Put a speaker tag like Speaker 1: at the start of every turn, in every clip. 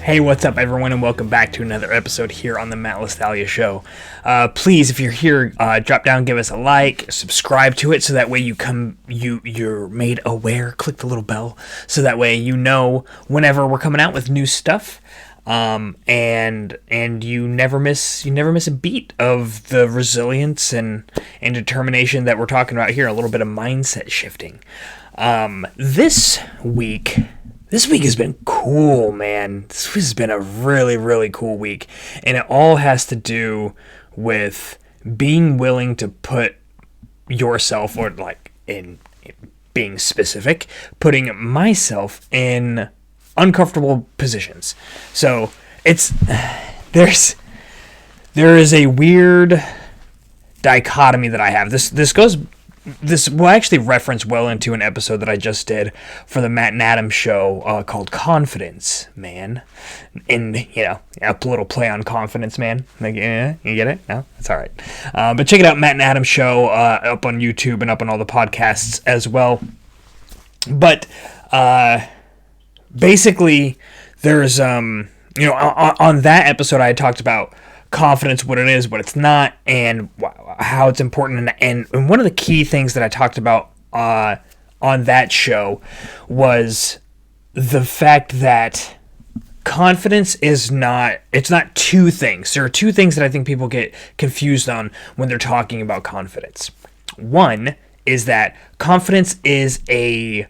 Speaker 1: Hey, what's up, everyone, and welcome back to another episode here on the Matt LaStalia Show. Please, if you're here, drop down, give us a like, subscribe to it, so that way you're made aware. Click the little bell, so that way you know whenever we're coming out with new stuff. And you never miss a beat of the resilience and determination that we're talking about here. A little bit of mindset shifting. This week has been cool, man. This has been a really, really cool week. And it all has to do with being willing to put yourself, or like in being specific, putting myself in uncomfortable positions. So there is a weird dichotomy that I have. This will actually reference well into an episode that I just did for the Matt and Adam Show called Confidence, Man. And, a little play on confidence, man. Like, you get it? No? That's all right. But check it out, Matt and Adam Show, up on YouTube and up on all the podcasts as well. But basically, there's, on that episode I had talked about confidence, what it is, what it's not, and how it's important. And one of the key things that I talked about on that show was the fact that confidence it's not two things. There are two things that I think people get confused on when they're talking about confidence. One is that confidence is a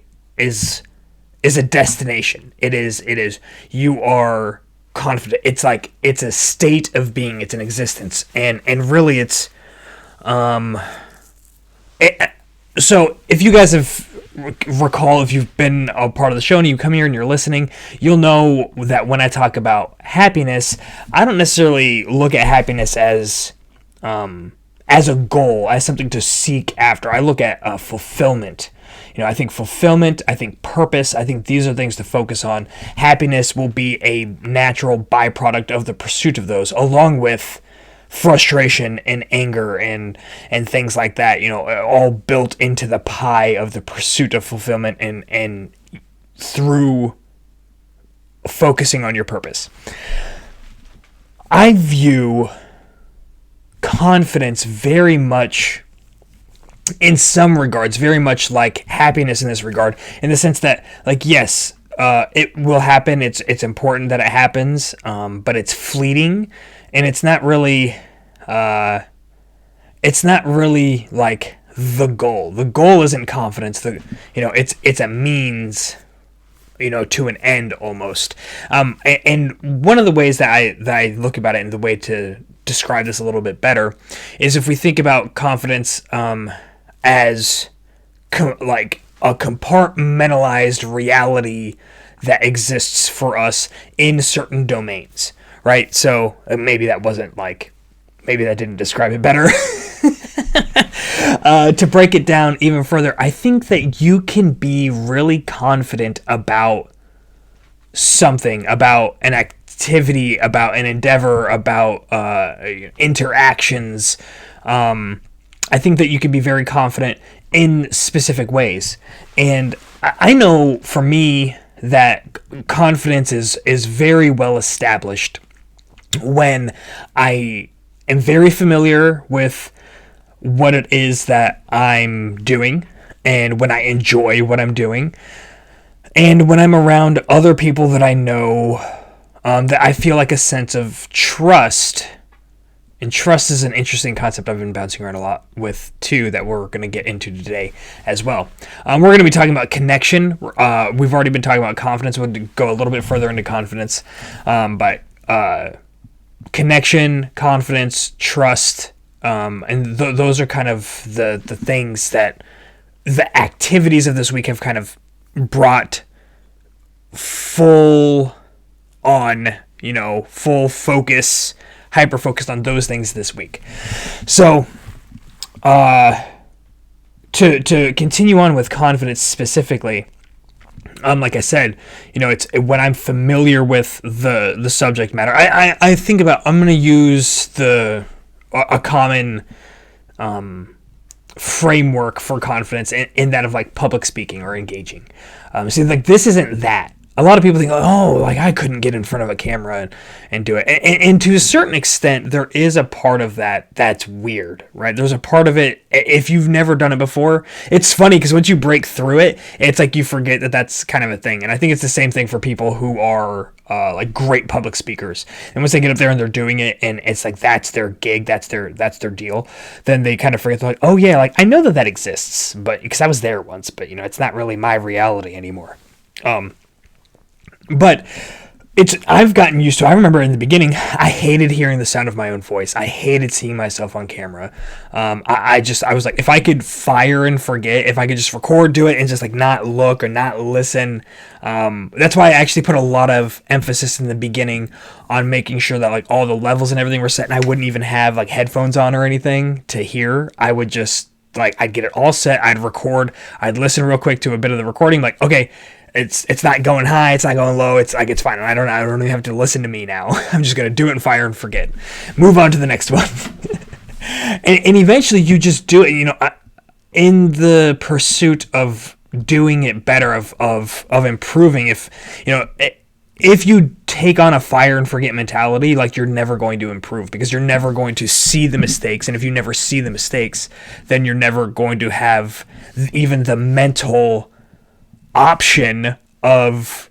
Speaker 1: destination. It is you are confident. It's a state of being. It's an existence, and really it's so if you guys if you've been a part of the show and you come here and you're listening, you'll know that when I talk about happiness, I don't necessarily look at happiness as a goal, as something to seek after. I look at fulfillment. I think fulfillment, I think purpose, I think these are things to focus on. Happiness will be a natural byproduct of the pursuit of those, along with frustration and anger and things like that, all built into the pie of the pursuit of fulfillment and through focusing on your purpose. I view confidence very much, in some regards, very much like happiness in this regard, in the sense that, like, it will happen. It's important that it happens, but it's fleeting, and it's not really like the goal. The goal isn't confidence. It's a means, to an end almost. And one of the ways that I look about it, and the way to describe this a little bit better, is if we think about confidence as like a compartmentalized reality that exists for us in certain domains, right? So maybe that didn't describe it better. To break it down even further, I think that you can be really confident about something, about an activity, about an endeavor, about interactions. I think that you can be very confident in specific ways. And I know for me that confidence is very well established when I am very familiar with what it is that I'm doing, and when I enjoy what I'm doing, and when I'm around other people that I know, that I feel like a sense of trust. And trust is an interesting concept I've been bouncing around a lot with, too, that we're going to get into today as well. We're going to be talking about connection. We've already been talking about confidence. We'll go a little bit further into confidence. But connection, confidence, trust, and those are kind of the things that the activities of this week have kind of brought full focus, hyper-focused on those things this week. So, to continue on with confidence specifically, like I said, it's when I'm familiar with the subject matter. I think about, I'm going to use a common framework for confidence in that of like public speaking or engaging. So like this isn't that. a lot of people think, oh, like I couldn't get in front of a camera and do it. And to a certain extent, there is a part of that that's weird, right? There's a part of it, if you've never done it before, it's funny because once you break through it, it's like you forget that that's kind of a thing. And I think it's the same thing for people who are like great public speakers. And once they get up there and they're doing it and it's like that's their gig, that's their deal, then they kind of forget, they're like, oh yeah, like I know that exists, but because I was there once, but you know, it's not really my reality anymore. But I've gotten used to. I remember in the beginning, I hated hearing the sound of my own voice. I hated seeing myself on camera. I was like, if I could fire and forget, if I could just record, do it, and just like not look or not listen. That's why I actually put a lot of emphasis in the beginning on making sure that like all the levels and everything were set, and I wouldn't even have like headphones on or anything to hear. I would just like I'd get it all set. I'd record. I'd listen real quick to a bit of the recording. Like, okay. It's not going high, it's not going low, it's like it's fine. I don't even have to listen to me now. I'm just gonna do it and fire and forget. Move on to the next one. and eventually you just do it, you know, in the pursuit of doing it better, of improving. If you know, if you take on a fire and forget mentality, like you're never going to improve because you're never going to see the mistakes. And if you never see the mistakes, then you're never going to have even the mental option of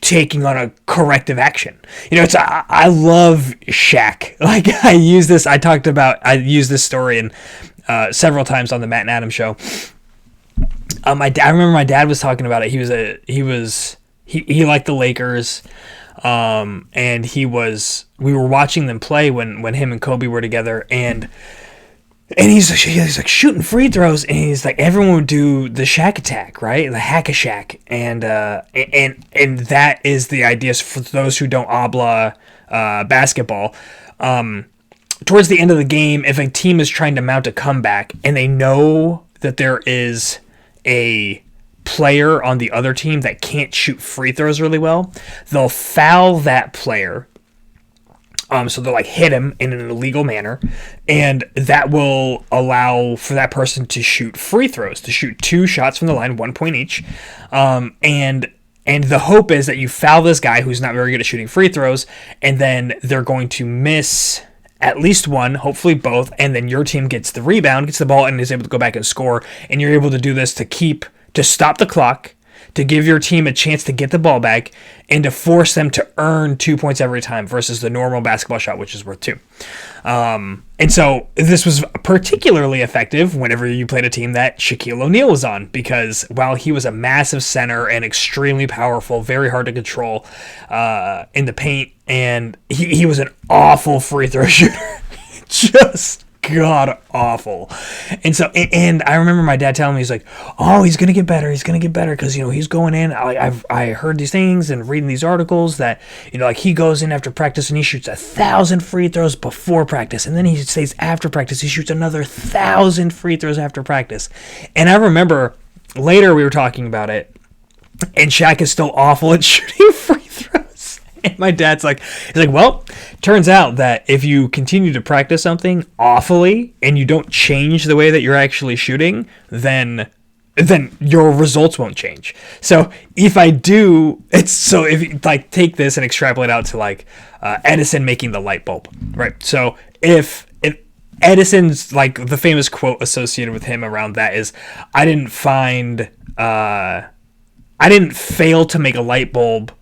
Speaker 1: taking on a corrective action. You know, I love Shaq. Like I use this story in several times on the Matt and Adam show. I remember my dad was talking about it. He liked the Lakers. And we were watching them play when him and Kobe were together, and he's like shooting free throws, and he's like, everyone would do the Shaq attack, right? The hack-a-Shaq. And that is the idea for those who don't habla basketball. Towards the end of the game, if a team is trying to mount a comeback and they know that there is a player on the other team that can't shoot free throws really well, they'll foul that player. So they'll like hit him in an illegal manner, and that will allow for that person to shoot free throws, to shoot 2 shots from the line, 1 point each. And the hope is that you foul this guy who's not very good at shooting free throws, and then they're going to miss at least one, hopefully both, and then your team gets the rebound, gets the ball, and is able to go back and score. And you're able to do this to stop the clock, to give your team a chance to get the ball back, and to force them to earn 2 points every time versus the normal basketball shot, which is worth 2. And so this was particularly effective whenever you played a team that Shaquille O'Neal was on, because while he was a massive center and extremely powerful, very hard to control in the paint, and he was an awful free throw shooter. Just god awful. And so, and I remember my dad telling me, he's like, oh, he's gonna get better because, you know, he's going in. I heard these things and reading these articles that, you know, like he goes in after practice and he shoots 1,000 free throws before practice, and then he stays after practice, he shoots another 1,000 free throws after practice. And I remember later we were talking about it, and Shaq is still awful at shooting free throws. And my dad's like, he's like, well, turns out that if you continue to practice something awfully and you don't change the way that you're actually shooting, then your results won't change. So if you like take this and extrapolate out to like Edison making the light bulb, right? So if Edison's, like, the famous quote associated with him around that is, I didn't fail to make a light bulb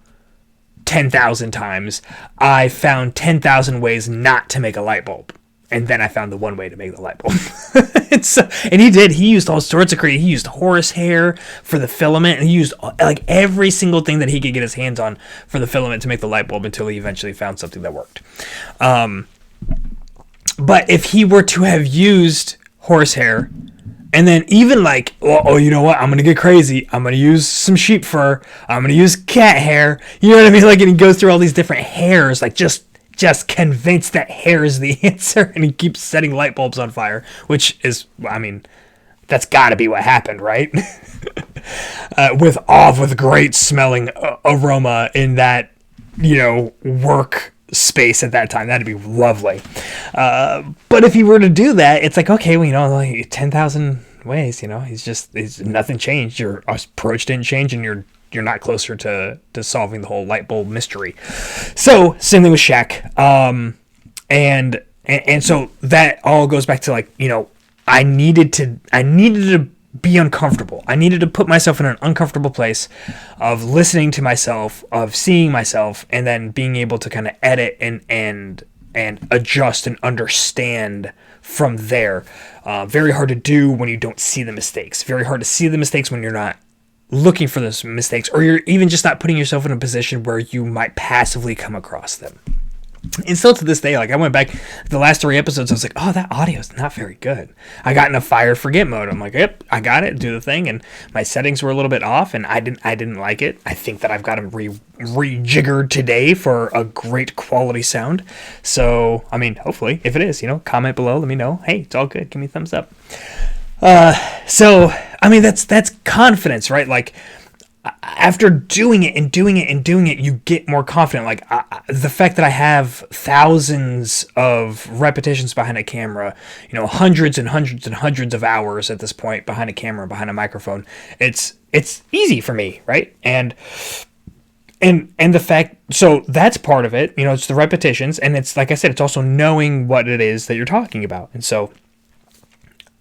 Speaker 1: 10,000 times. I found 10,000 ways not to make a light bulb, and then I found the one way to make the light bulb. and he used all sorts of creative. He used horsehair for the filament, and he used like every single thing that he could get his hands on for the filament to make the light bulb, until he eventually found something that worked. But if he were to have used horsehair, and then even like, oh, you know what? I'm going to get crazy. I'm going to use some sheep fur. I'm going to use cat hair. You know what I mean? Like, and he goes through all these different hairs, like just convinced that hair is the answer. And he keeps setting light bulbs on fire, which is, I mean, that's got to be what happened, right? With great smelling aroma in that, you know, work space at that time. That'd be lovely. But if he were to do that, it's like, okay, well, you know, like 10,000 ways, you know, he's nothing changed. Your approach didn't change, and your you're not closer to solving the whole light bulb mystery. So same thing with Shaq. And so that all goes back to, like, you know, I needed to be uncomfortable. I needed to put myself in an uncomfortable place of listening to myself, of seeing myself, and then being able to kind of edit and adjust and understand from there. Very hard to do when you don't see the mistakes. Very hard to see the mistakes when you're not looking for those mistakes, or you're even just not putting yourself in a position where you might passively come across them. And still to this day, like, I went back the last 3 episodes, I was like, oh, that audio is not very good. I got in a fire forget mode. I'm like, yep, I got it, do the thing, and my settings were a little bit off, and I didn't like it. I think that I've got them rejiggered today for a great quality sound. So, I mean, hopefully, if it is, you know, comment below, let me know. Hey, it's all good. Give me a thumbs up. So, I mean, that's confidence, right? Like, after doing it, you get more confident. Like, the fact that I have thousands of repetitions behind a camera, you know, hundreds and hundreds and hundreds of hours at this point behind a camera, behind a microphone, it's easy for me, right? And the fact, so that's part of it, you know, it's the repetitions, and it's, like I said, it's also knowing what it is that you're talking about. And so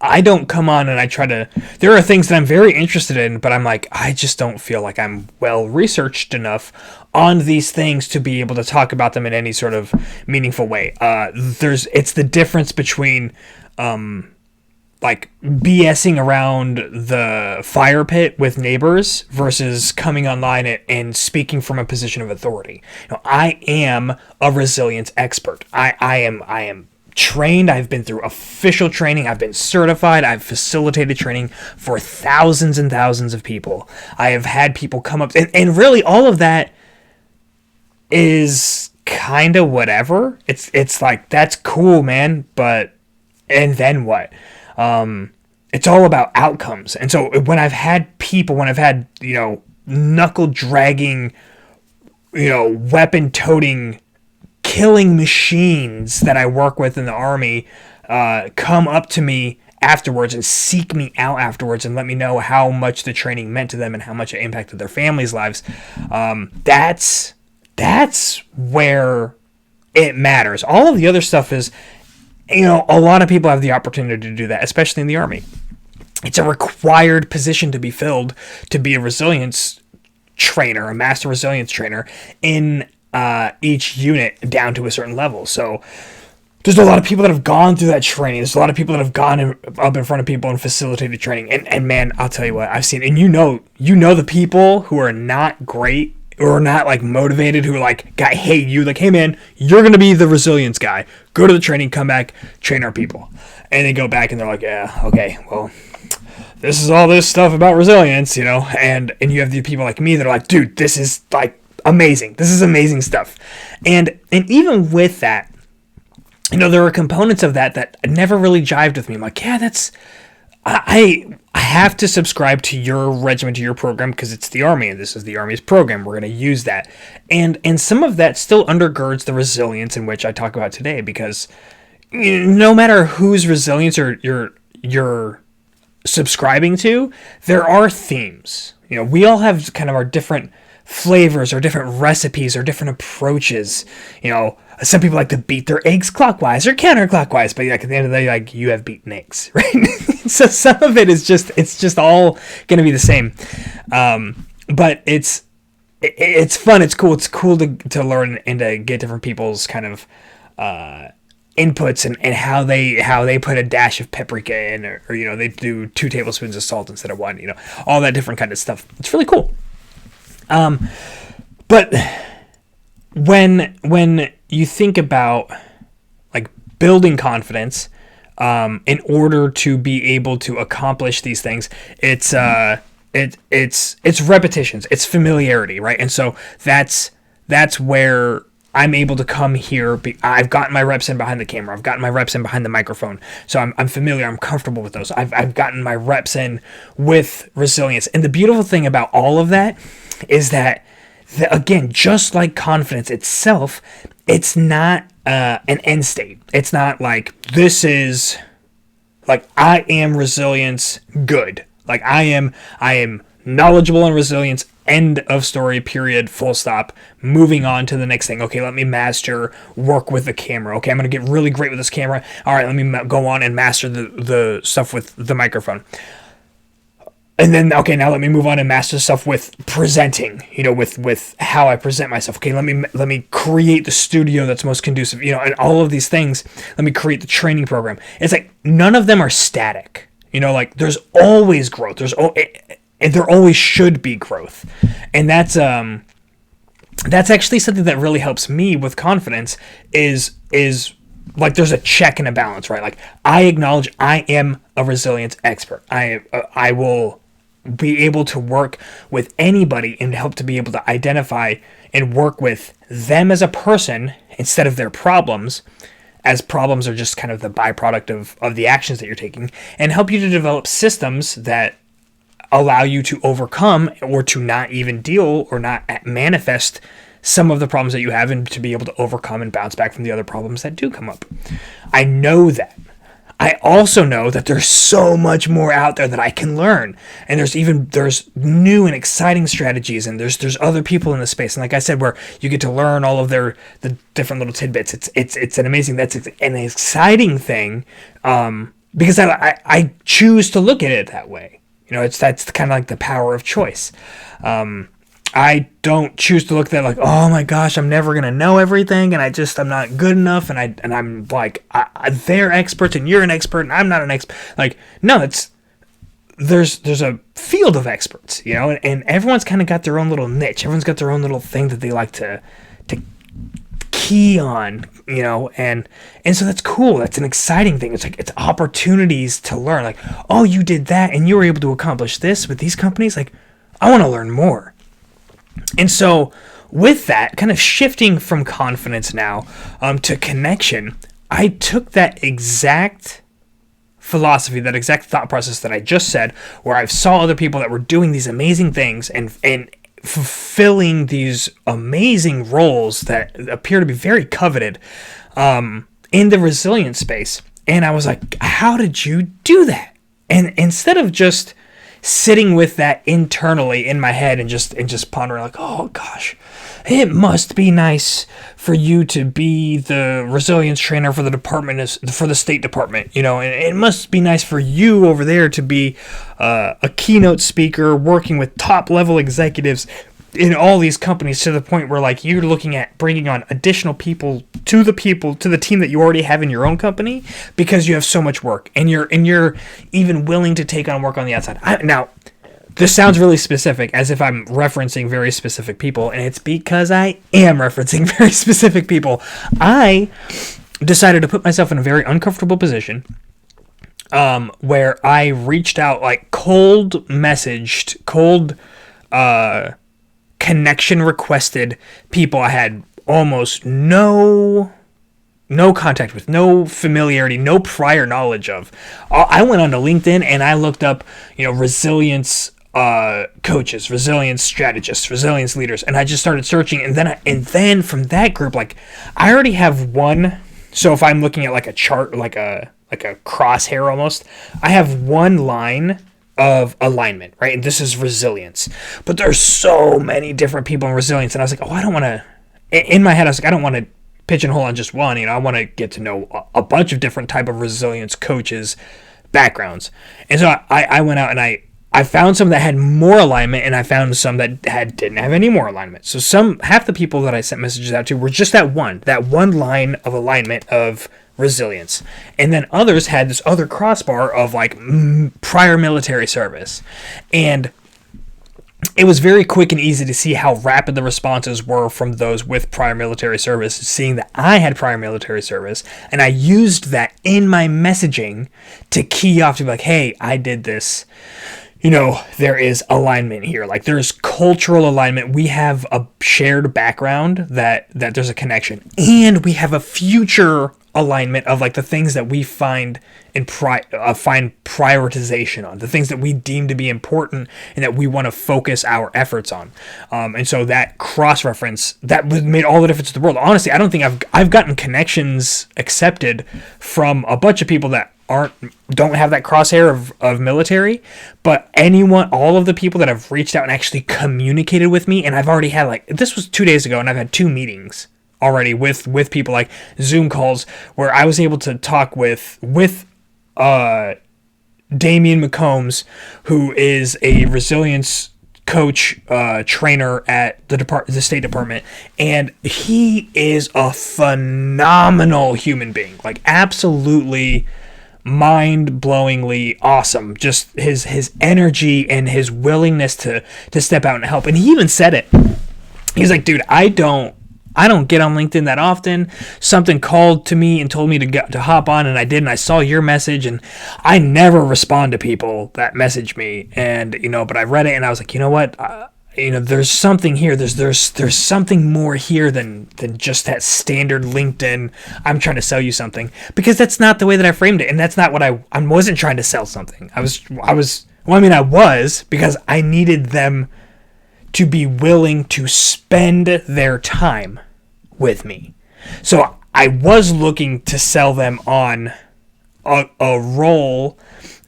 Speaker 1: I don't come on and I try to, there are things that I'm very interested in, but I'm like, I just don't feel like I'm well researched enough on these things to be able to talk about them in any sort of meaningful way. It's the difference between, like, BSing around the fire pit with neighbors versus coming online and speaking from a position of authority. You know, I am a resilience expert. I am trained. I've been through official training. I've been certified. I've facilitated training for thousands and thousands of people. I have had people come up, and really all of that is kind of whatever. It's like, that's cool, man, but, and then what? It's all about outcomes. And so when I've had, you know, knuckle dragging, you know, weapon toting, killing machines that I work with in the Army come up to me afterwards and seek me out afterwards and let me know how much the training meant to them and how much it impacted their families' lives. That's where it matters. All of the other stuff is, you know, a lot of people have the opportunity to do that, especially in the Army. It's a required position to be filled to be a resilience trainer, a master resilience trainer in each unit down to a certain level. So there's a lot of people that have gone through that training. There's a lot of people that have gone up in front of people and facilitated training. And man, I'll tell you what, I've seen, and you know the people who are not great or not, like, motivated, who are like, guy, hate you, like, hey man, you're going to be the resilience guy. Go to the training, come back, train our people. And they go back and they're like, yeah, okay, well, this is all this stuff about resilience, you know, and you have the people like me that are like, dude, this is like amazing. This is amazing stuff. And even with that, you know, there are components of that never really jived with me. I'm like, yeah, I have to subscribe to your regiment, to your program, because it's the Army, and this is the Army's program. We're going to use that. And some of that still undergirds the resilience in which I talk about today, because, you know, no matter whose resilience you're subscribing to, there are themes. You know, we all have kind of our different flavors or different recipes or different approaches. You know, some people like to beat their eggs clockwise or counterclockwise, but like at the end of the day, like, you have beaten eggs, right? So some of it is just all going to be the same. But it's fun. It's cool. It's cool to learn and to get different people's kind of inputs and how they put a dash of paprika in, or you know, they do 2 tablespoons of salt instead of 1, you know, all that different kind of stuff. It's really cool. But when you think about, like, building confidence, in order to be able to accomplish these things, it's repetitions, it's familiarity, right? And so that's where I'm able to come here. I've gotten my reps in behind the camera. I've gotten my reps in behind the microphone. So I'm familiar. I'm comfortable with those. I've gotten my reps in with resilience. And the beautiful thing about all of that is that, again, just like confidence itself, it's not an end state. It's not like, this is, like, I am resilience good. Like, I am knowledgeable in resilience, end of story, period, full stop, moving on to the next thing. Okay, let me master work with the camera. Okay, I'm going to get really great with this camera. All right, let me go on and master the stuff with the microphone. And then, okay, now let me move on and master stuff with presenting, with how I present myself. Okay, let me create the studio that's most conducive, and all of these things. Let me create the training program. It's like none of them are static. Like there's always growth. And there always should be growth. And that's actually something that really helps me with confidence is like there's a check and a balance, right? Like I acknowledge I am a resilience expert. I will be able to work with anybody and help to be able to identify and work with them as a person instead of their problems, as problems are just kind of the byproduct of the actions that you're taking, and help you to develop systems that allow you to overcome or to not even deal or not manifest some of the problems that you have, and to be able to overcome and bounce back from the other problems that do come up. I know that. I also know that there's so much more out there that I can learn, and there's new and exciting strategies, and there's other people in the space, and like I said, where you get to learn all of the different little tidbits. It's an amazing, that's an exciting thing, because I choose to look at it that way. That's kind of like the power of choice. I don't choose to look at that like, oh my gosh, I'm never gonna know everything, and I'm not good enough, and I'm like, they're experts and you're an expert and I'm not an expert. Like, no, there's a field of experts, and everyone's kind of got their own little niche. Everyone's got their own little thing that they like to key on, and so that's cool. That's an exciting thing. It's opportunities to learn. Like, oh, you did that and you were able to accomplish this with these companies. Like, I want to learn more. And so with that, kind of shifting from confidence now to connection, I took that exact philosophy, that exact thought process that I just said, where I saw other people that were doing these amazing things and fulfilling these amazing roles that appear to be very coveted in the resilience space. And I was like, how did you do that? And instead of just sitting with that internally in my head and just pondering like, oh gosh, it must be nice for you to be the resilience trainer for the State Department, and it must be nice for you over there to be a keynote speaker working with top level executives in all these companies, to the point where like you're looking at bringing on additional people to the team that you already have in your own company, because you have so much work and you're even willing to take on work on the outside. Now, this sounds really specific, as if I'm referencing very specific people, and it's because I am referencing very specific people. I decided to put myself in a very uncomfortable position, where I reached out, like cold connection requested people I had almost no contact with, no familiarity, no prior knowledge of. I went onto LinkedIn and I looked up, resilience coaches, resilience strategists, resilience leaders, and I just started searching. And then from that group, like I already have one. So if I'm looking at like a chart, like a crosshair almost, I have one line of alignment, right? And this is resilience. But there's so many different people in resilience, and I was like, oh, I don't want to. In my head, I was like, I don't want to pigeonhole on just one. I want to get to know a bunch of different type of resilience coaches' backgrounds. And so I went out and I found some that had more alignment, and I found some that didn't have any more alignment. So half the people that I sent messages out to were just that one line of alignment of resilience, and then others had this other crossbar of like prior military service. And it was very quick and easy to see how rapid the responses were from those with prior military service, seeing that I had prior military service, and I used that in my messaging to key off to be like, hey, I did this. There is alignment here. Like there's cultural alignment. We have a shared background that there's a connection, and we have a future alignment of like the things that we find find prioritization on, the things that we deem to be important and that we want to focus our efforts on. And so that cross reference that made all the difference in the world. Honestly, I don't think I've gotten connections accepted from a bunch of people that don't have that crosshair of military, but all of the people that have reached out and actually communicated with me, and I've already had, like, this was 2 days ago, and I've had 2 meetings already with people, like Zoom calls, where I was able to talk with Damian McCombs, who is a resilience coach, trainer at the State Department, and he is a phenomenal human being, like absolutely mind-blowingly awesome. Just his energy and his willingness to step out and help. And he even said it. He's like, dude, I don't get on LinkedIn that often. Something called to me and told me to hop on, and I did, and I saw your message, and I never respond to people that message me. And, but I read it, and I was like, you know what? There's something here. There's something more here than just that standard LinkedIn, I'm trying to sell you something. Because that's not the way that I framed it, and that's not what I wasn't trying to sell something. I was, because I needed them to be willing to spend their time with me. So I was looking to sell them on a role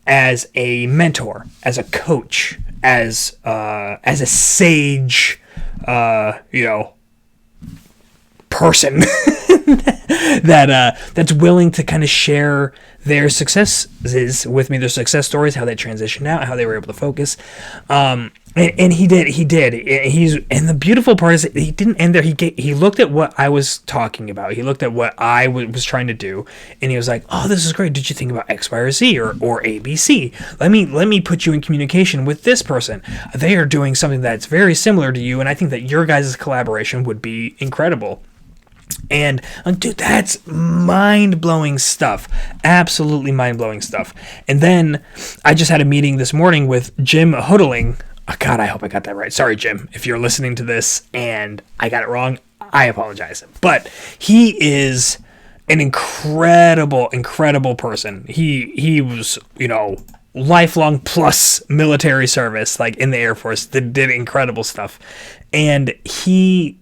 Speaker 1: as a mentor, as a coach, as a sage, person that's willing to kind of share their successes with me, their success stories, how they transitioned out, how they were able to focus. And he did. And the beautiful part is that he didn't end there. He looked at what I was talking about. He looked at what I was trying to do, and he was like, "Oh, this is great. Did you think about X, Y, or Z, or ABC? Let me put you in communication with this person. They are doing something that's very similar to you, and I think that your guys' collaboration would be incredible." And dude, that's mind-blowing stuff. Absolutely mind-blowing stuff. And then I just had a meeting this morning with Jim Hodling. Oh, God, I hope I got that right. Sorry, Jim, if you're listening to this and I got it wrong, I apologize. But he is an incredible person. He was, lifelong plus military service, like in the Air Force, did incredible stuff. And he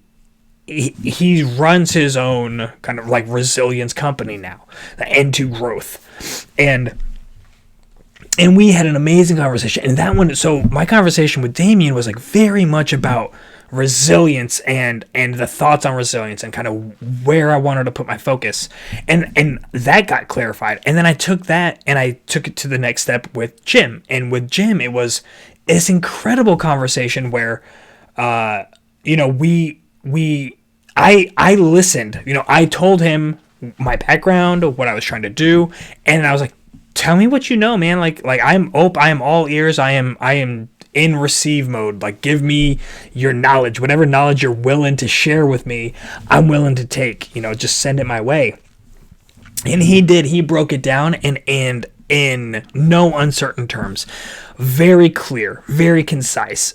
Speaker 1: runs his own kind of like resilience company now, N2 Growth. And we had an amazing conversation. And that one, so my conversation with Damien was like very much about resilience and the thoughts on resilience and kind of where I wanted to put my focus. And that got clarified. And then I took that and I took it to the next step with Jim. And with Jim, it was this incredible conversation where, I listened. I told him my background, what I was trying to do, and I was like, "Tell me what you know, man. Like I am all ears. I am in receive mode. Like, give me your knowledge, whatever knowledge you're willing to share with me. I'm willing to take. Just send it my way." And he did. He broke it down and in no uncertain terms. Very clear, very concise,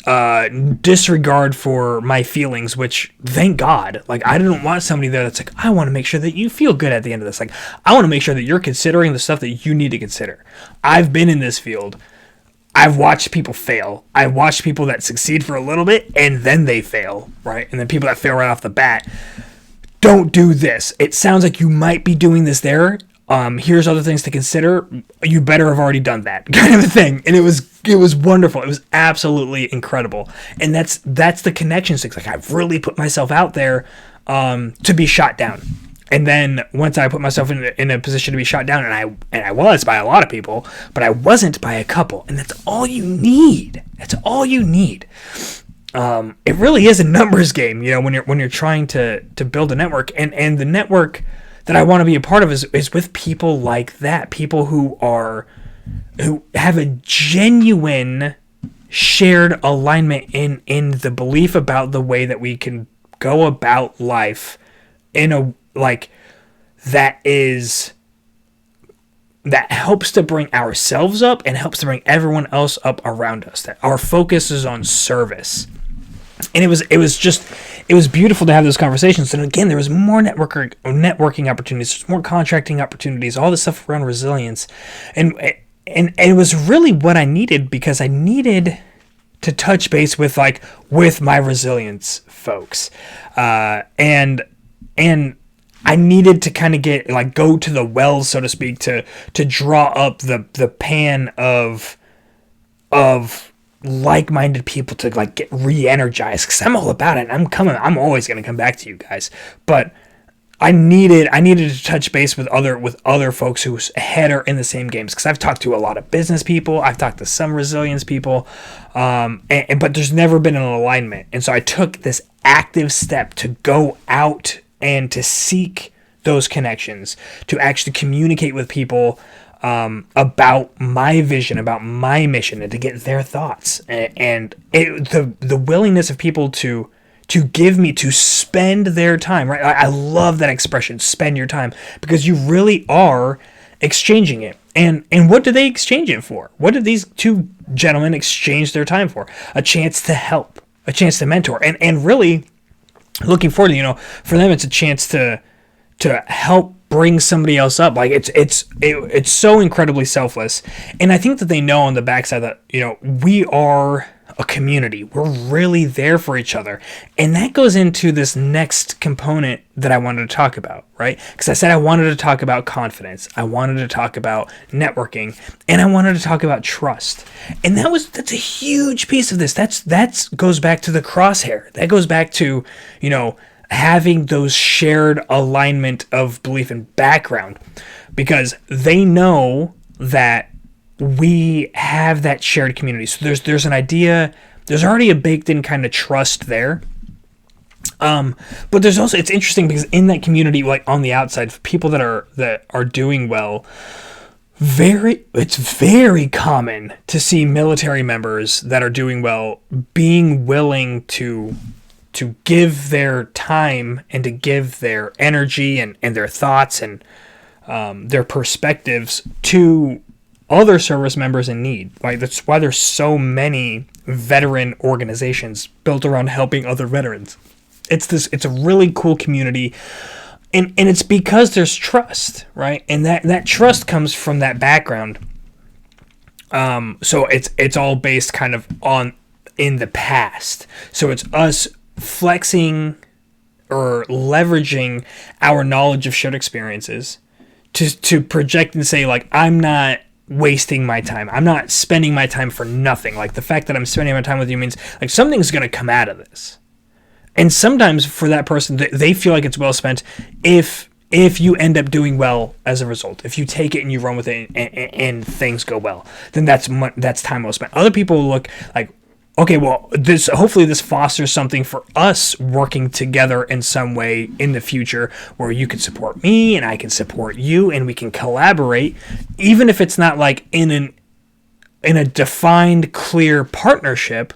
Speaker 1: disregard for my feelings, which, thank God, like, I didn't want somebody there that's like, I want to make sure that you feel good at the end of this. Like, I want to make sure that you're considering the stuff that you need to consider. I've been in this field. I've watched people fail. I've watched people that succeed for a little bit, and then they fail, right? And then people that fail right off the bat. Don't do this. It sounds like you might be doing this there. Here's other things to consider. You better have already done that, kind of a thing. And it was wonderful. It was absolutely incredible. And that's the connection sticks. Like, I've really put myself out there to be shot down. And then once I put myself in a position to be shot down, and I was by a lot of people, but I wasn't by a couple. And that's all you need. That's all you need. It really is a numbers game, when you're trying to build a network, and the network that I want to be a part of is with people like that, people who have a genuine shared alignment in the belief about the way that we can go about life in a like that helps to bring ourselves up and helps to bring everyone else up around us. That our focus is on service. And it was it was beautiful to have those conversations. And again, there was more networking opportunities, more contracting opportunities, all this stuff around resilience, and it was really what I needed, because I needed to touch base with my resilience folks, and I needed to kind of go to the wells, so to speak, to draw up the pan of like-minded people to get re-energized, because I'm all about it. I'm always going to come back to you guys, but I needed to touch base with other folks whose head are in the same games, because I've talked to a lot of business people, I've talked to some resilience people, but there's never been an alignment. And so I took this active step to go out and to seek those connections, to actually communicate with people about my vision, about my mission, and to get their thoughts, and the willingness of people to spend their time, right? I love that expression, spend your time, because you really are exchanging it. And what do they exchange it for? What did these two gentlemen exchange their time for? A chance to help, a chance to mentor, and really looking forward to, for them, it's a chance to help bring somebody else up. It's so incredibly selfless. And I think that they know on the backside that, we are a community. We're really there for each other. And that goes into this next component that I wanted to talk about, right? Because I said I wanted to talk about confidence. I wanted to talk about networking, and I wanted to talk about trust. And that's a huge piece of this. That goes back to the crosshair. That goes back to, having those shared alignment of belief and background, because they know that we have that shared community. So there's an idea, there's already a baked in kind of trust there. But there's also, it's interesting because in that community, on the outside, people that are doing well, it's very common to see military members that are doing well being willing to give their time and to give their energy and their thoughts and their perspectives to other service members in need. That's why there's so many veteran organizations built around helping other veterans. It's a really cool community, and it's because there's trust, right? And that trust comes from that background. So it's all based kind of on in the past. So it's us flexing or leveraging our knowledge of shared experiences to project and say, I'm not wasting my time. I'm not spending my time for nothing. The fact that I'm spending my time with you means something's going to come out of this. And sometimes for that person, they feel like it's well spent if you end up doing well as a result. If you take it and you run with it and things go well, then that's time well spent. Other people will look okay, well, hopefully this fosters something for us working together in some way in the future, where you can support me and I can support you, and we can collaborate, even if it's not in a defined, clear partnership.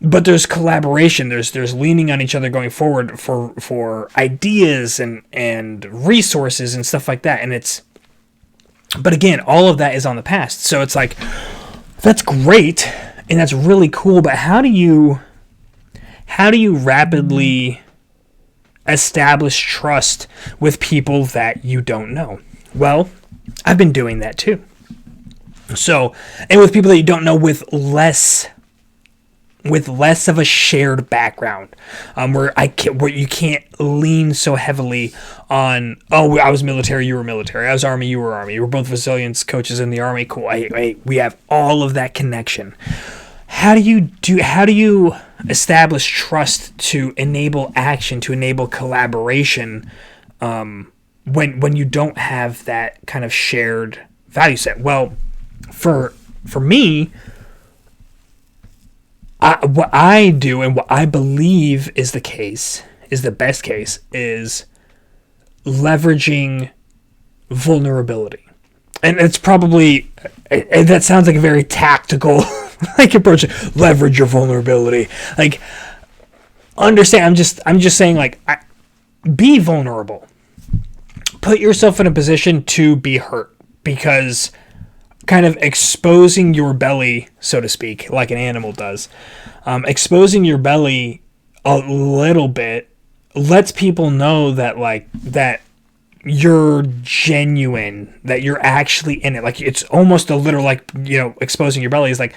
Speaker 1: But there's collaboration. There's leaning on each other going forward for ideas and resources and stuff like that. But again, all of that is on the past. So it's that's great. And that's really cool, but how do you rapidly establish trust with people that you don't know? Well, I've been doing that too. So, and with people that you don't know, with less of a shared background, where you can't lean so heavily on, I was military, you were military, I was Army, you were Army, we're both resilience coaches in the Army, cool. We have all of that connection. How do you establish trust to enable action, to enable collaboration, when you don't have that kind of shared value set? Well, for me, what I do and what I believe is the best case, is leveraging vulnerability. And it's probably, that sounds like a very tactical approach. Leverage your vulnerability. Understand, I'm just saying, be vulnerable. Put yourself in a position to be hurt, because kind of exposing your belly, so to speak, like an animal does, exposing your belly a little bit lets people know that like that you're genuine, that you're actually in it. Like it's almost a literal, like, you know, exposing your belly is like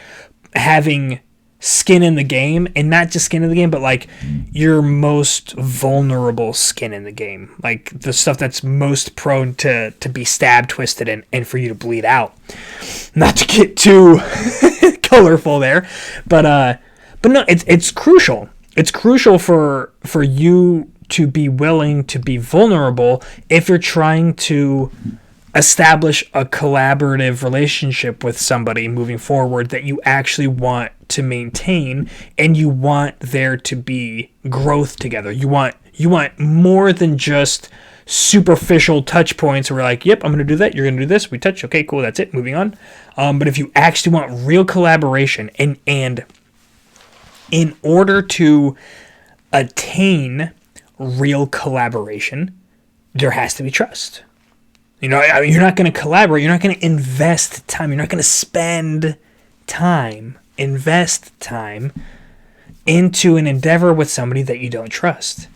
Speaker 1: having skin in the game, and not just skin in the game, but like your most vulnerable skin in the game, like the stuff that's most prone to be stabbed, twisted, and for you to bleed out. Not to get too colorful there, but no, it's crucial. It's crucial for you to be willing to be vulnerable if you're trying to establish a collaborative relationship with somebody moving forward that you actually want to maintain, and you want there to be growth together. You want more than just superficial touch points where like, yep, I'm going to do that, you're going to do this, we touch, okay, cool, that's it, moving on. But if you actually want real collaboration, and in order to attain real collaboration, there has to be trust. You know, I mean, you're not going to collaborate, you're not going to invest time, you're not going to spend time, invest time into an endeavor with somebody that you don't trust.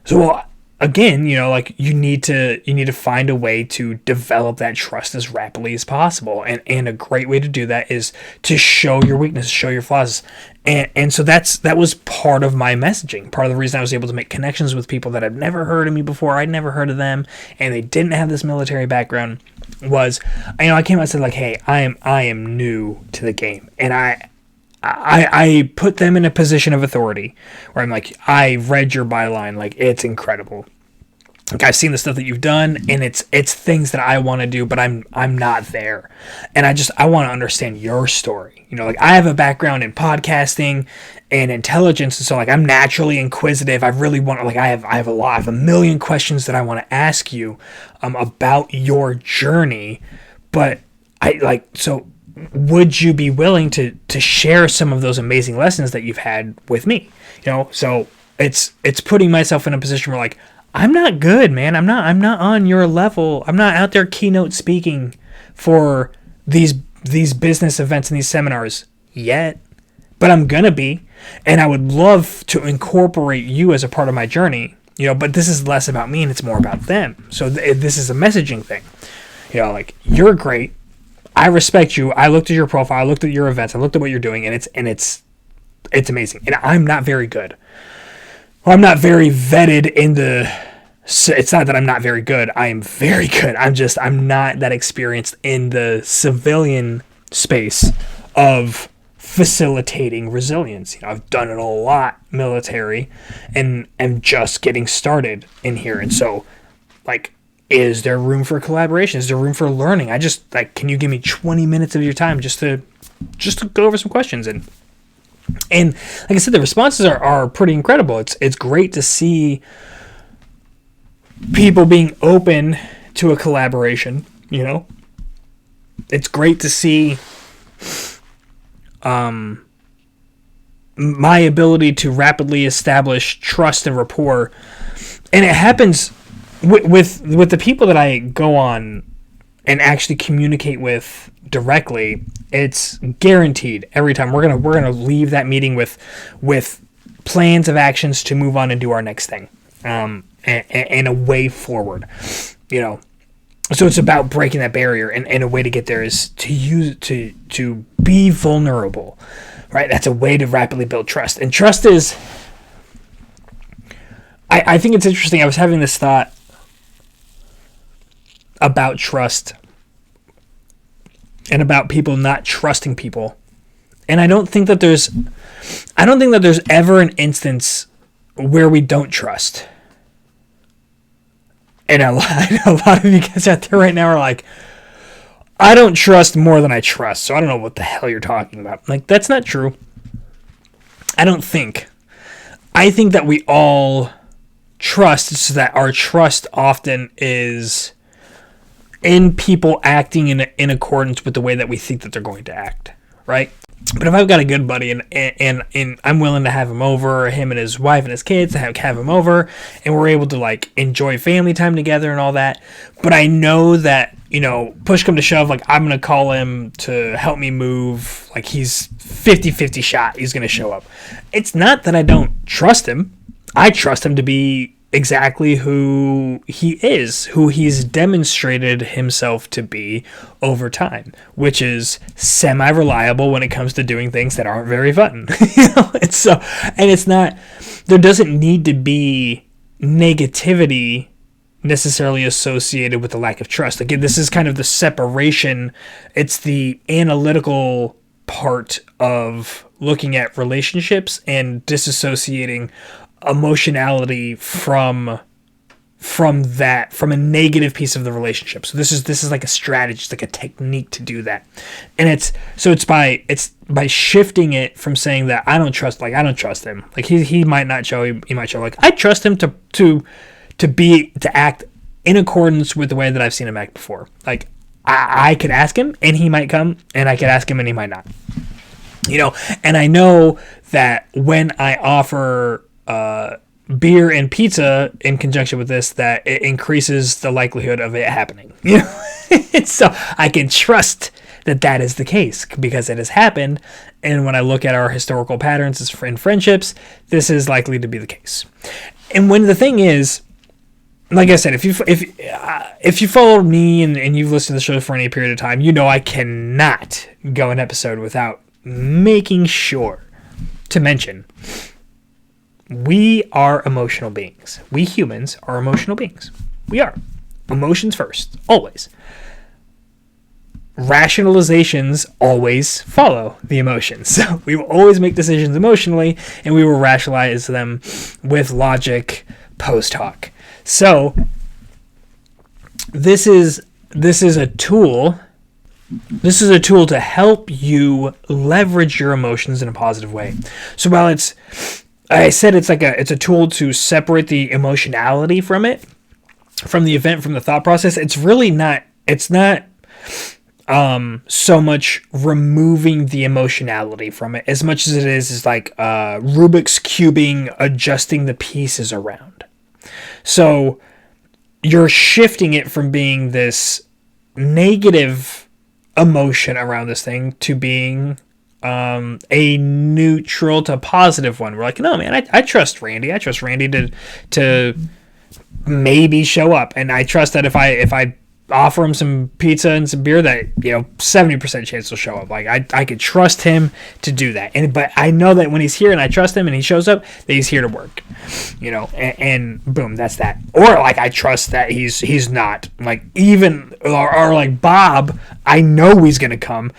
Speaker 1: So again, you know, like you need to find a way to develop that trust as rapidly as possible. And a great way to do that is to show your weaknesses, show your flaws. And so that was part of my messaging. Part of the reason I was able to make connections with people that had never heard of me before, I'd never heard of them, and they didn't have this military background, was, you know, I came out and said like, hey, I am new to the game, and I put them in a position of authority where I'm like, I read your byline, like it's incredible. Like I've seen the stuff that you've done, and it's things that I want to do, but I'm not there. And I want to understand your story. You know, like I have a background in podcasting and intelligence, and so like I'm naturally inquisitive. I really want to, like I have a million questions that I want to ask you about your journey. But would you be willing to share some of those amazing lessons that you've had with me? You know, so it's putting myself in a position where like, I'm not good, man. I'm not on your level. I'm not out there keynote speaking for these business events and these seminars yet, but I'm gonna be, and I would love to incorporate you as a part of my journey. You know, but this is less about me and it's more about them. So this is a messaging thing. You know, like you're great. I respect you. I looked at your profile. I looked at your events. I looked at what you're doing, and it's amazing. And I'm not very good. Well, I'm not very vetted in the. It's not that I'm not very good. I am very good. I'm not that experienced in the civilian space of facilitating resilience. You know, I've done it a lot military, and am just getting started in here. And so, like, is there room for collaboration? Is there room for learning? Can you give me 20 minutes of your time just to go over some questions? And like I said, the responses are pretty incredible. It's great to see people being open to a collaboration, you know? It's great to see my ability to rapidly establish trust and rapport. And it happens with the people that I go on and actually communicate with directly. It's guaranteed every time we're gonna leave that meeting with plans of actions to move on and do our next thing, and a way forward, you know. So it's about breaking that barrier, and a way to get there is to be vulnerable, right? That's a way to rapidly build trust, and trust is. I think it's interesting. I was having this thought about trust and about people not trusting people. And I don't think that there's ever an instance where we don't trust. And a lot of you guys out there right now are like, I don't trust more than I trust, so I don't know what the hell you're talking about. Like, that's not true. I don't think. I think that we all trust, so that our trust often is in people acting in accordance with the way that we think that they're going to act, right? But if I've got a good buddy and I'm willing to have him over, him and his wife and his kids, to have him over, and we're able to like enjoy family time together and all that, but I know that, you know, push come to shove, like I'm going to call him to help me move, like he's 50-50 shot, he's going to show up. It's not that I don't trust him. I trust him to be exactly who he is, who he's demonstrated himself to be over time, which is semi-reliable when it comes to doing things that aren't very fun. And it's not, there doesn't need to be negativity necessarily associated with the lack of trust. Again, this is kind of the separation. It's the analytical part of looking at relationships and disassociating emotionality from a negative piece of the relationship. So this is like a strategy, it's like a technique to do that. And it's by shifting it from saying that I don't trust him. Like he might not show, he might show, like I trust him to act in accordance with the way that I've seen him act before. Like I could ask him and he might come, and I could ask him and he might not. And I know that when I offer beer and pizza in conjunction with this, that it increases the likelihood of it happening. So I can trust that is the case because it has happened. And when I look at our historical patterns in friendships, this is likely to be the case. And when the thing is, like I said, if you follow me and you've listened to the show for any period of time, I cannot go an episode without making sure to mention we are emotional beings. We humans are emotional beings. We are. Emotions first, always. Rationalizations always follow the emotions. So we will always make decisions emotionally, and we will rationalize them with logic post hoc. So this is a tool. This is a tool to help you leverage your emotions in a positive way. So while I said it's a tool to separate the emotionality from the event, from the thought process. It's really not. It's not so much removing the emotionality from it as much as it is like Rubik's cubing, adjusting the pieces around. So you're shifting it from being this negative emotion around this thing to being a neutral to positive one. We're like, no, man, I trust Randy. I trust Randy to maybe show up, and I trust that if I offer him some pizza and some beer, that 70% chance he'll show up. Like I could trust him to do that, but I know that when he's here and I trust him and he shows up, that he's here to work. And boom, that's that. Or like I trust that he's not, like, even or like Bob, I know he's gonna come,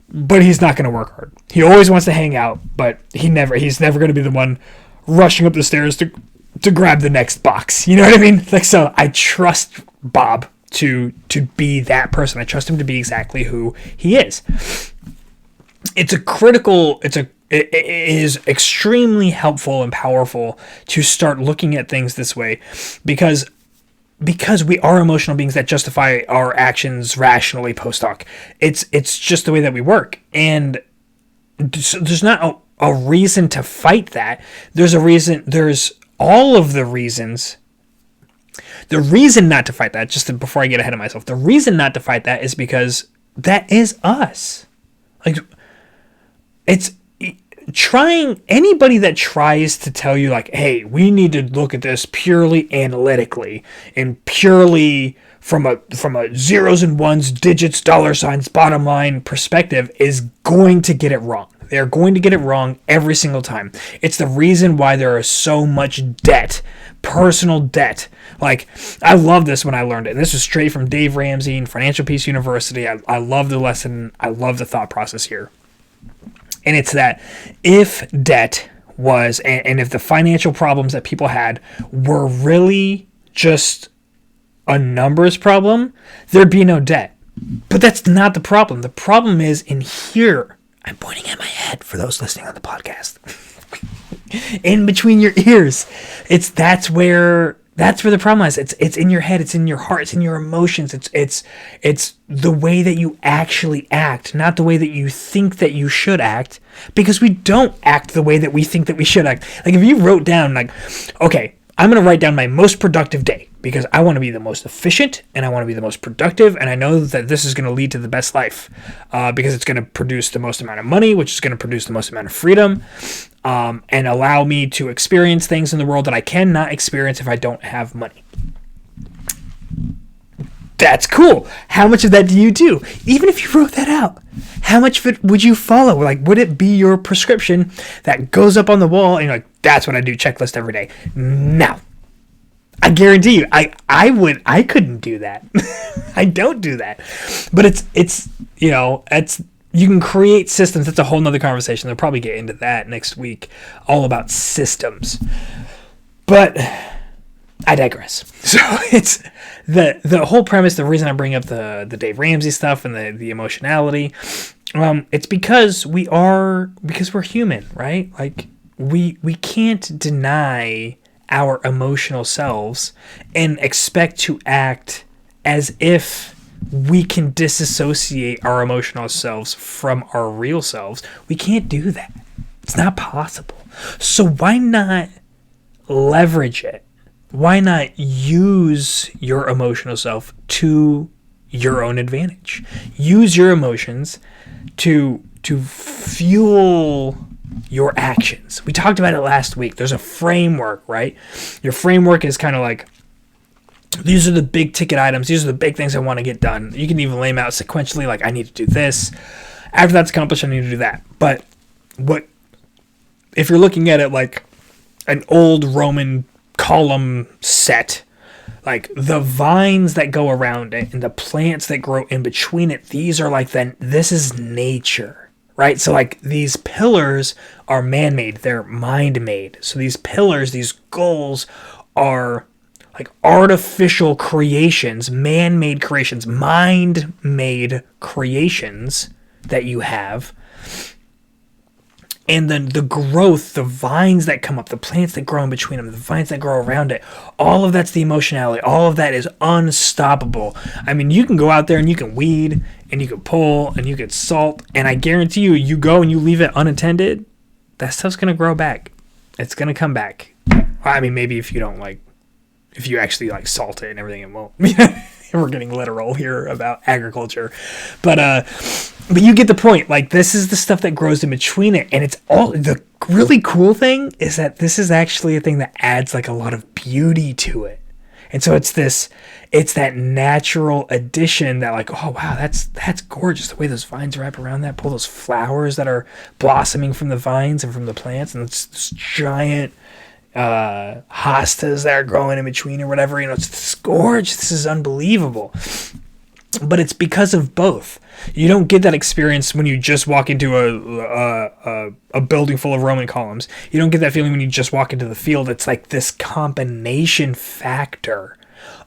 Speaker 1: but he's not going to work hard. He always wants to hang out, but he's never going to be the one rushing up the stairs to grab the next box. You know what I mean? Like, so I trust Bob to be that person. I trust him to be exactly who he is. It is extremely helpful and powerful to start looking at things this way, because we are emotional beings that justify our actions rationally post hoc. It's just the way that we work, and there's not a reason to fight that. There's a reason. There's all of the reasons. The reason not to fight that, before I get ahead of myself, the reason not to fight that is because that is us. Like, it's anybody that tries to tell you, like, hey, we need to look at this purely analytically and purely from a zeros and ones, digits, dollar signs, bottom line perspective, is going to get it wrong. They're going to get it wrong every single time. It's the reason why there is so much debt, personal debt. Like, I love this when I learned it. And this was straight from Dave Ramsey and Financial Peace University. I love the lesson. I love the thought process here. And it's that if debt was, and if the financial problems that people had were really just a numbers problem, there'd be no debt. But that's not the problem. The problem is in here. I'm pointing at my head for those listening on the podcast. In between your ears. That's where the problem is. It's in your head, it's in your heart, it's in your emotions. It's the way that you actually act, not the way that you think that you should act, because we don't act the way that we think that we should act. Like, if you wrote down, like, okay, I'm going to write down my most productive day because I want to be the most efficient and I want to be the most productive. And I know that this is going to lead to the best life because it's going to produce the most amount of money, which is going to produce the most amount of freedom and allow me to experience things in the world that I cannot experience if I don't have money. That's cool. How much of that do you do? Even if you wrote that out, how much of it would you follow? Like, would it be your prescription that goes up on the wall and you're like, that's what I do, checklist every day? No. I guarantee you, I couldn't do that. I don't do that. But it's you can create systems. That's a whole nother conversation. They'll probably get into that next week, all about systems. But I digress. So it's the whole premise, the reason I bring up the Dave Ramsey stuff and the emotionality, it's because we're human, right? Like we can't deny our emotional selves and expect to act as if we can disassociate our emotional selves from our real selves. We can't do that. It's not possible. So why not leverage it? Why not use your emotional self to your own advantage? Use your emotions to fuel your actions. We talked about it last week. There's a framework, right? Your framework is kind of like, these are the big ticket items. These are the big things I want to get done. You can even lay them out sequentially, like I need to do this. After that's accomplished, I need to do that. But if you're looking at it like an old Roman column set, like the vines that go around it and the plants that grow in between it, these are like, this is nature, right? So like these pillars are man-made, they're mind-made. So these pillars, these goals are like artificial creations, man-made creations, mind-made creations that you have. And then the growth, the vines that come up, the plants that grow in between them, the vines that grow around it, all of that's the emotionality. All of that is unstoppable. I mean, you can go out there and you can weed and you can pull and you can salt. And I guarantee you, you go and you leave it unattended, that stuff's going to grow back. It's going to come back. I mean, maybe if you don't if you actually salt it and everything, it won't. We're getting literal here about agriculture. But you get the point. Like, this is the stuff that grows in between it. And it's all, the really cool thing is that this is actually a thing that adds like a lot of beauty to it. And so it's that natural addition that like, oh wow, that's gorgeous. The way those vines wrap around that, pull those flowers that are blossoming from the vines and from the plants. And it's this giant hostas that are growing in between or whatever, it's gorgeous. This is unbelievable. But it's because of both. You don't get that experience when you just walk into a building full of Roman columns. You don't get that feeling when you just walk into the field. It's like this combination factor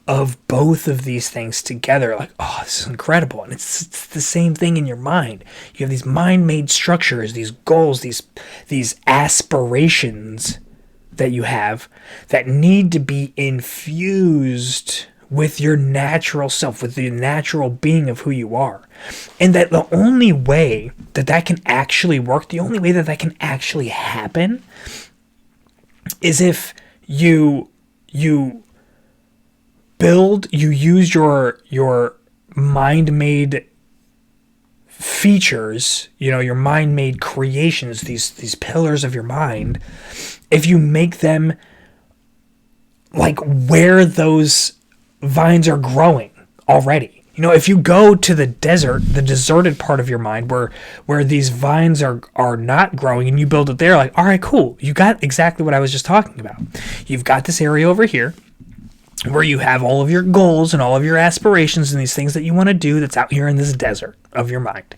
Speaker 1: of both of these things together. Like, oh, this is incredible. And it's the same thing in your mind. You have these mind-made structures, these goals, these aspirations that you have that need to be infused with your natural self, with the natural being of who you are. And that the only way that can actually work, the only way that can actually happen is if you use your mind-made features, your mind-made creations, these pillars of your mind, if you make them like where those vines are growing already. If you go to the desert, the deserted part of your mind where these vines are not growing and you build it there, like, all right, cool. You got exactly what I was just talking about. You've got this area over here where you have all of your goals and all of your aspirations and these things that you want to do that's out here in this desert of your mind.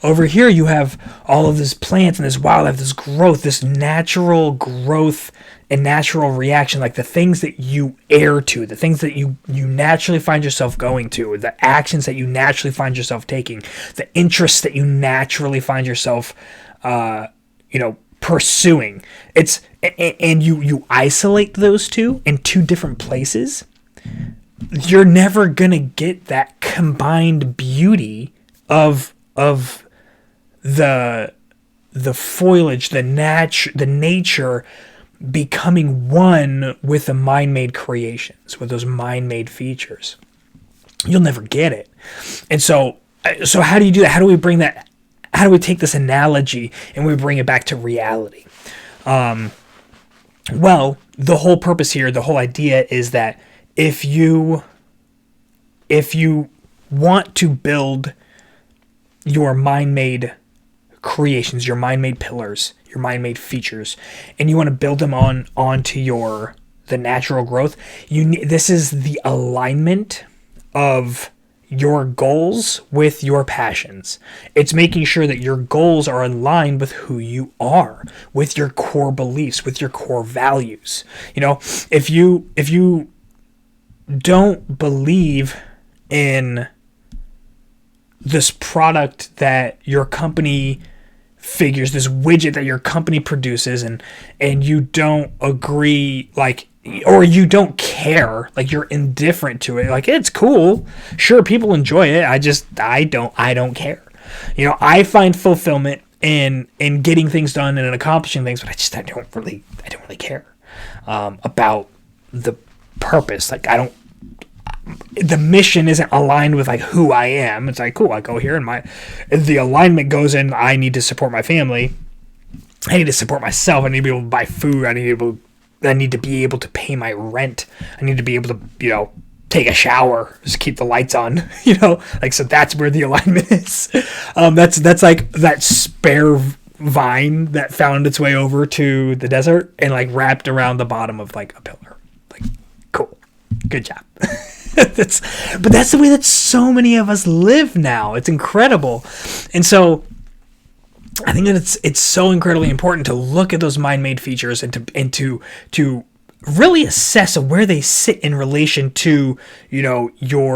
Speaker 1: Over here, you have all of this plants and this wildlife, this growth, this natural growth and natural reaction, like the things that you err to, the things that you naturally find yourself going to, the actions that you naturally find yourself taking, the interests that you naturally find yourself, pursuing. And you isolate those two in two different places. You're never gonna get that combined beauty of the foliage, the nature, becoming one with the mind-made creations, with those mind-made features, you'll never get it. And so how do you do that? How do we bring that? How do we take this analogy and we bring it back to reality? Well, the whole purpose here, the whole idea is that if you want to build your mind-made creations, your mind-made pillars, your mind-made features, and you want to build them onto the natural growth, this is the alignment of your goals with your passions. It's making sure that your goals are aligned with who you are, with your core beliefs, with your core values. If you don't believe in this product that your company figures, this widget that your company produces, and you don't agree, or you don't care, you're indifferent to it, it's cool, sure, people enjoy it, I don't care. I find fulfillment in getting things done and in accomplishing things, but I don't really care about the purpose. The mission isn't aligned with who I am. It's cool, I go here and the alignment goes in, I need to support my family, I need to support myself, I need to be able to buy food, I need to be able to pay my rent, I need to be able to take a shower, just keep the lights on, so that's where the alignment is. That's like that spare vine that found its way over to the desert and wrapped around the bottom of a pillar. Cool, good job. But that's the way that so many of us live now. It's incredible. And so I think that it's so incredibly important to look at those mind-made features and to really assess where they sit in relation to your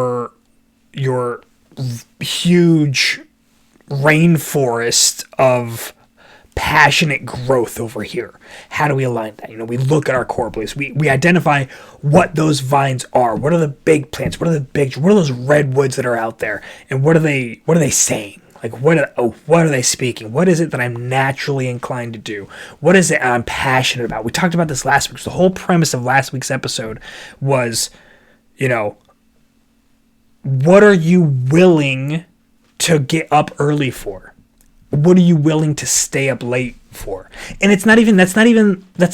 Speaker 1: huge rainforest of passionate growth over here. How do we align that? We look at our core beliefs. We identify what those vines are. What are the big plants? What are those redwoods that are out there? And what are they saying? What are they speaking? What is it that I'm naturally inclined to do? What is it I'm passionate about? We talked about this last week. So the whole premise of last week's episode was, what are you willing to get up early for? What are you willing to stay up late for? And that's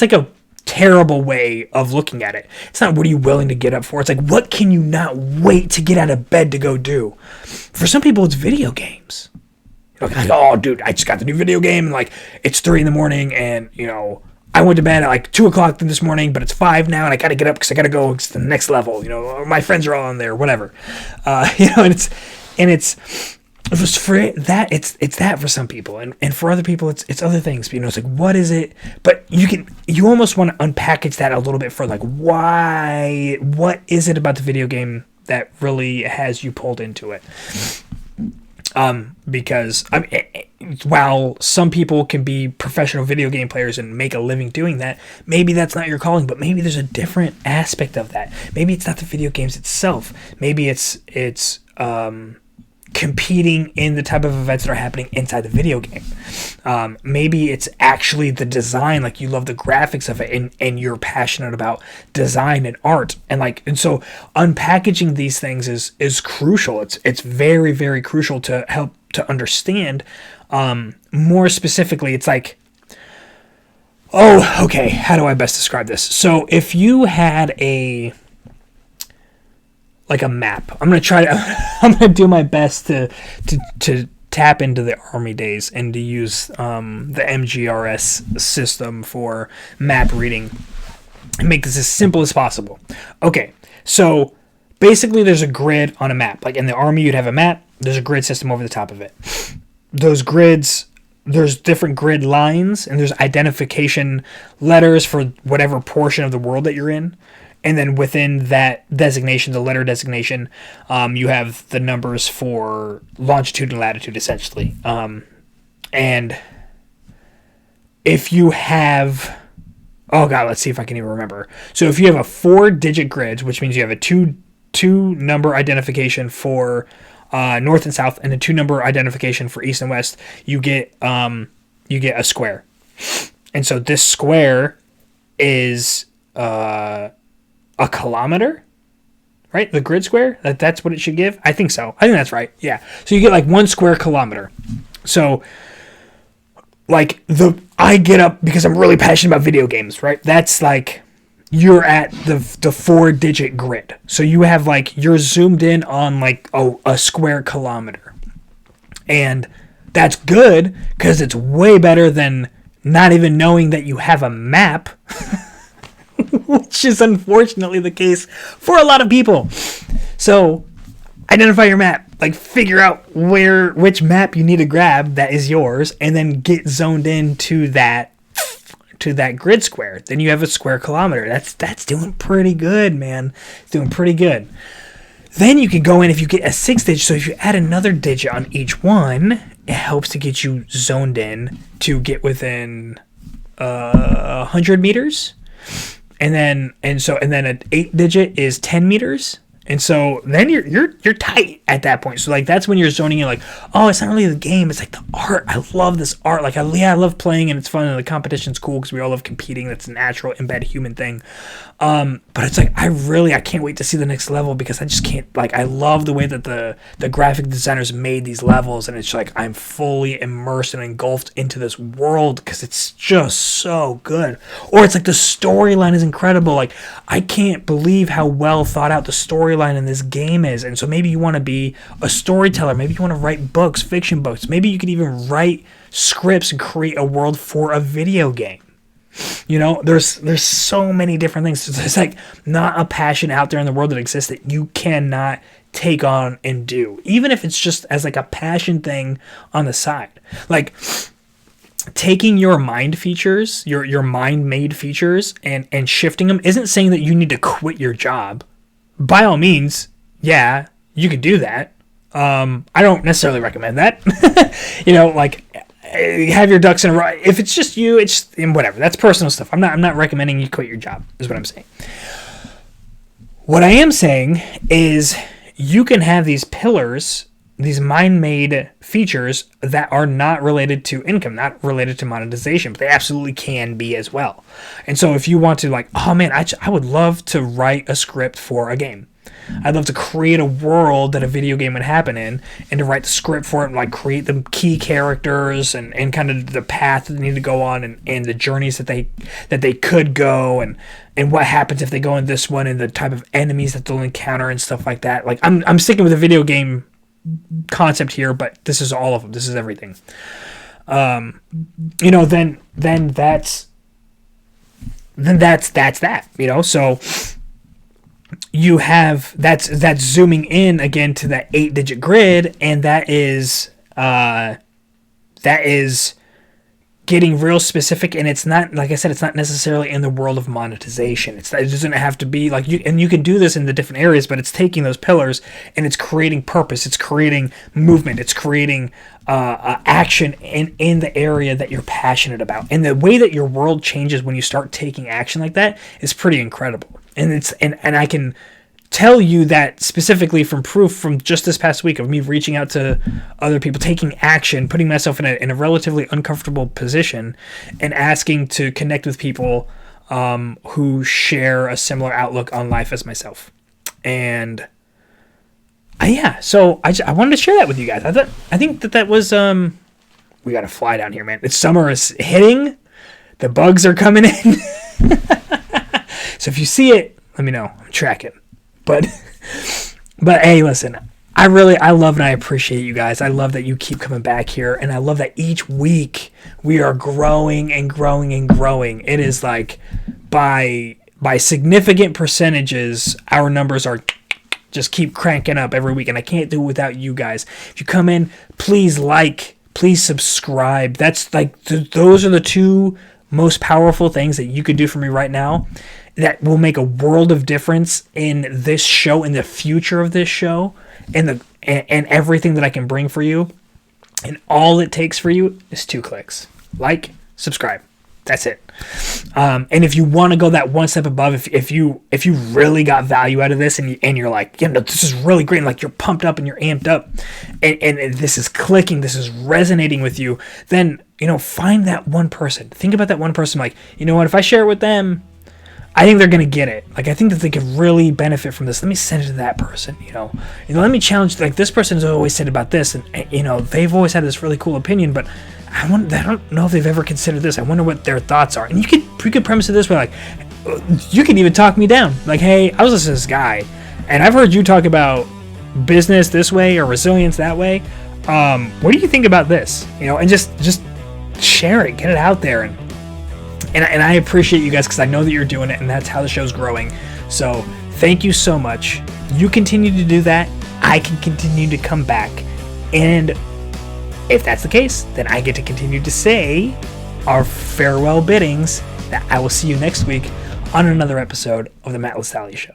Speaker 1: a terrible way of looking at it. It's not what are you willing to get up for. It's what can you not wait to get out of bed to go do? For some people, it's video games. Oh, dude, I just got the new video game, and it's 3 a.m, and I went to bed at 2 o'clock this morning, but it's 5 now, and I gotta get up because I gotta go to the next level. My friends are all on there, whatever. And it's just for that, it's that for some people, and for other people, it's other things. What is it? But you almost want to unpackage that a little bit for why? What is it about the video game that really has you pulled into it? Because while some people can be professional video game players and make a living doing that, maybe that's not your calling, but maybe there's a different aspect of that. Maybe it's not the video games itself. Maybe it's competing in the type of events that are happening inside the video game. Maybe it's actually the design, you love the graphics of it, and you're passionate about design and art, and so unpackaging these things is crucial. It's very, very crucial to help to understand. More specifically, it's okay, how do I best describe this? So if you had a map. I'm gonna do my best to tap into the Army days and to use the MGRS system for map reading and make this as simple as possible. Okay, so basically there's a grid on a map. In the Army, you'd have a map. There's a grid system over the top of it. Those grids, there's different grid lines, and there's identification letters for whatever portion of the world that you're in. And then within that designation, the letter designation, you have the numbers for longitude and latitude, essentially. And if you have... Oh, God, let's see if I can even remember. So if you have a 4-digit grid, which means you have a two-number identification for north and south, and a 2-number identification for east and west, you get a square. And so this square is a kilometer, right? The grid square, that's what it should give. I think so. I think that's right. Yeah. So you get like 1 square kilometer. So like I get up because I'm really passionate about video games, right? That's like you're at the 4-digit grid. So you have like you're zoomed in on like a square kilometer. And that's good because it's way better than not even knowing that you have a map, which is unfortunately the case for a lot of people. So identify your map, like figure out which map you need to grab that is yours, and then get zoned into that grid square. Then you have a square kilometer. That's doing pretty good, man. It's doing pretty good. Then you can go in if you get a 6 digit. So if you add another digit on each one, it helps to get you zoned in to get within 100 meters. And then an 8 digit is 10 meters. And so then you're tight at that point. So like that's when you're zoning in, like, oh, it's not really the game, it's like the art. I love this art. Like I love playing and it's fun and the competition's cool because we all love competing. That's a natural embedded human thing. But it's like I can't wait to see the next level because I just can't, like, I love the way that the graphic designers made these levels, and it's like I'm fully immersed and engulfed into this world because it's just so good. Or it's like the storyline is incredible. Like I can't believe how well thought out the storyline in this game is. And so maybe you want to be a storyteller, maybe you want to write books, fiction books, maybe you could even write scripts and create a world for a video game. You know, there's so many different things. There's like not a passion out there in the world that exists that you cannot take on and do, even if it's just as like a passion thing on the side. Like taking your mind features, your mind made features, and shifting them isn't saying that you need to quit your job. By all means, yeah, you could do that. I don't necessarily recommend that. You know, like have your ducks in a row. If it's just you, it's whatever. That's personal stuff. I'm not recommending you quit your job, is what I'm saying. What I am saying is you can have these pillars, these mind-made features that are not related to income, not related to monetization, but they absolutely can be as well. And so if you want to, like, oh man, I would love to write a script for a game. I'd love to create a world that a video game would happen in, and to write the script for it, and like create the key characters and kind of the path that they need to go on, and the journeys that they could go, and what happens if they go in this one, and the type of enemies that they'll encounter and stuff like that. Like I'm sticking with a video game concept here, but this is all of them. This is everything. You know, then that's that. You know, so you have that's zooming in again to that 8-digit grid, and that is getting real specific. And it's not, like I said, it's not necessarily in the world of monetization. It doesn't have to be like you, and you can do this in the different areas, but it's taking those pillars and it's creating purpose, it's creating movement, it's creating action in the area that you're passionate about. And the way that your world changes when you start taking action like that is pretty incredible. And I can tell you that specifically from proof from just this past week of me reaching out to other people, taking action, putting myself in a relatively uncomfortable position, and asking to connect with people who share a similar outlook on life as myself. And so I wanted to share that with you guys. I think that was we got to fly down here, man. It's summer is hitting. The bugs are coming in. So if you see it, let me know. I'm tracking. But hey, listen, I love and I appreciate you guys. I love that you keep coming back here, and I love that each week we are growing and growing and growing. It is like by significant percentages, our numbers are just keep cranking up every week, and I can't do it without you guys. If you come in, please please subscribe. That's like those are the two most powerful things that you could do for me right now that will make a world of difference in this show, in the future of this show, and everything that I can bring for you. And all it takes for you is 2 clicks. Like, subscribe. That's it. And if you want to go that one step above, if you really got value out of this, and you're like, yeah, no, this is really great, and like you're pumped up and you're amped up, and this is clicking, this is resonating with you, then, you know, find that one person. Think about that one person, like, you know what, if I share it with them, I think they're going to get it. Like, I think that they could really benefit from this. Let me send it to that person, let me challenge, like, this person has always said about this, and, they've always had this really cool opinion, but I don't know if they've ever considered this. I wonder what their thoughts are. And you could premise it this way, like, you could even talk me down. Like, hey, I was listening to this guy, and I've heard you talk about business this way or resilience that way. What do you think about this? And just share it, get it out there, and I appreciate you guys, because I know that you're doing it, and that's how the show's growing. So thank you so much. You continue to do that. I can continue to come back, and if that's the case, then I get to continue to say our farewell biddings that I will see you next week on another episode of the Matt LaSalle Show.